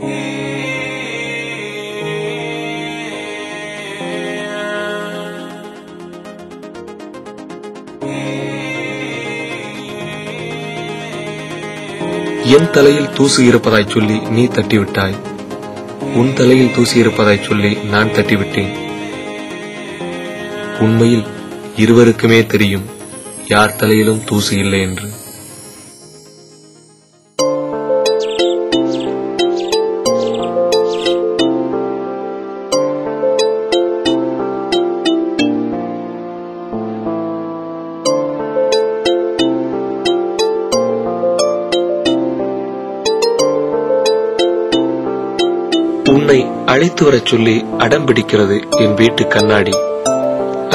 என் தலையில் தூசு இருப்பதாய் சொல்லி நீ தட்டிவிட்டாய், உன் தலையில் தூசி இருப்பதாய் சொல்லி நான் தட்டிவிட்டேன். உண்மையில் இருவருக்குமே தெரியும் யார் தலையிலும் தூசு இல்லை என்று. உன்னை அழைத்து வரச் சொல்லி அடம் பிடிக்கிறது என் வீட்டு கண்ணாடி.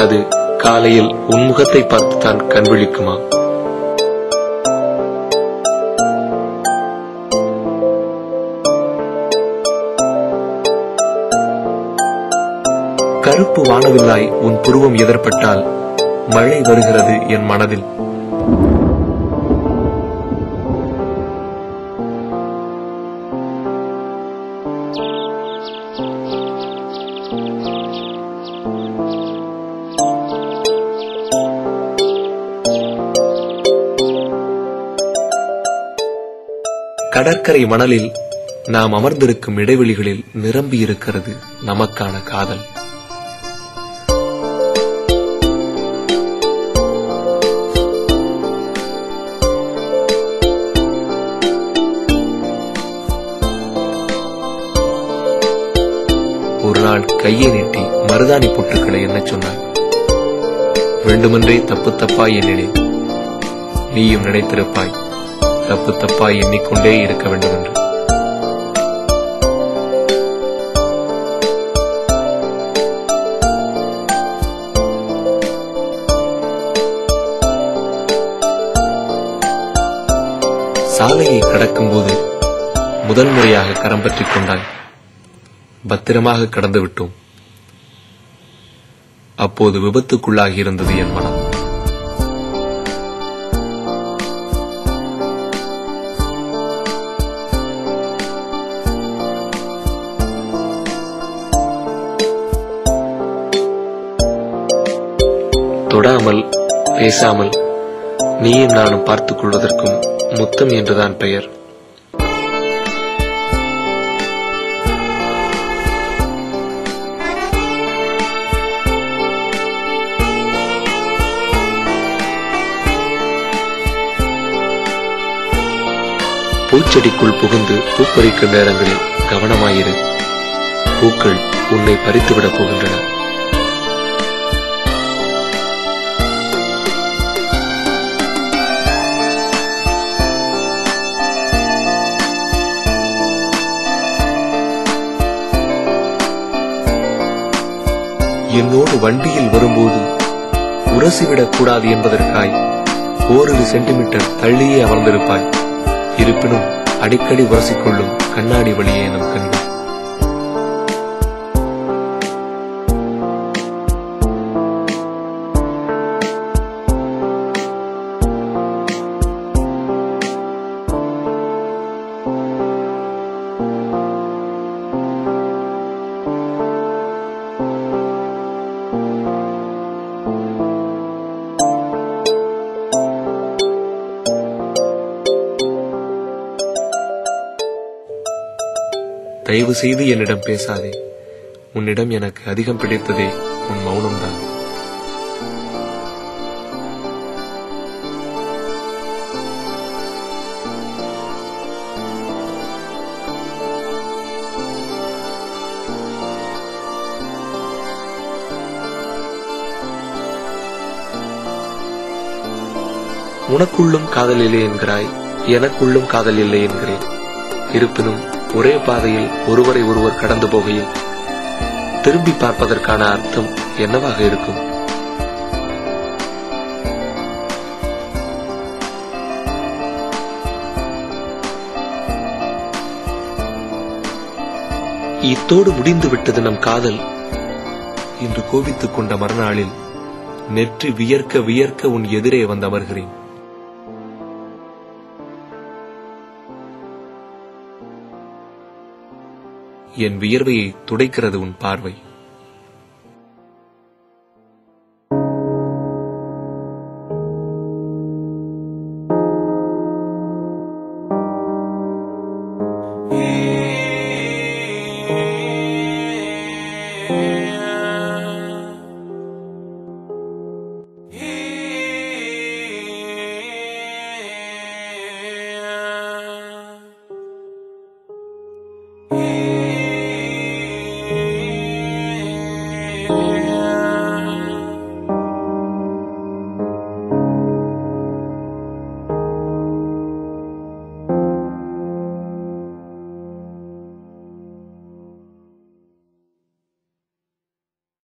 அது காலையில் உன் முகத்தை பார்த்துத்தான் கண்விழிக்குமா? கருப்பு வானவில்லாய் உன் புருவம் எதிர்பட்டால் மழை வருகிறது என் மனதில். கடற்கரை மணலில் நாம் அமர்ந்திருக்கும் இடைவெளிகளில் நிரம்பி இருக்கிறது நமக்கான காதல். ஒரு நாள் கையை நீட்டி மருதாணி பொட்டுக்களை என்ன சொன்னார். வேண்டுமென்றே தப்பு தப்பாய் எண்ணினேன், நீயும் நினைத்திருப்பாய் தப்பு தப்பாய் எண்ணிக்கொண்டே இருக்க வேண்டும் என்று. சாலையை கடக்கும்போது முதல் முறையாக கரம் பற்றிக் கொண்டாய். பத்திரமாக கடந்து விட்டோம். அப்போது விபத்துக்குள்ளாகி இருந்தது என் மனம். தொடாமல் பேசாமல் நீயும் நானும் பார்த்துக் கொள்வதற்கும் முத்தம் என்றுதான் பெயர். பூச்செடிக்குள் புகுந்து பூப்பறிக்கும் நேரங்களில் கவனமாயிரு. பூக்கள் உன்னை பறித்துவிடப் போகின்றன. என்னோடு வண்டியில் வரும்போது உரசிவிடக் கூடாது என்பதற்காய் ஓரிரு சென்டிமீட்டர் தள்ளியே அமர்ந்திருப்பாய். இருப்பினும் அடிக்கடி உரசிக்கொள்ளும் கண்ணாடி வழியே நம் கண்கள். தயவு செய்து என்னிடம் பேசாதே. உன்னிடம் எனக்கு அதிகம் பிடித்ததே உன் மௌனம்தான். உனக்குள்ளும் காதல் இல்லை என்கிறாய், எனக்குள்ளும் காதல் இல்லை என்கிறேன். இருப்பினும் ஒரே பாதையில் ஒருவரை ஒருவர் கடந்து போகையில் திரும்பி பார்ப்பதற்கான அர்த்தம் என்னவாக இருக்கும்? இத்தோடு முடிந்து விட்டது நம் காதல் என்று கோபித்துக் கொண்ட மறுநாளில் நெற்றி வியர்க்க வியர்க்க உன் எதிரே வந்து அமர்கிறேன். என் வியர்வையை துடைக்கிறது உன் பார்வை.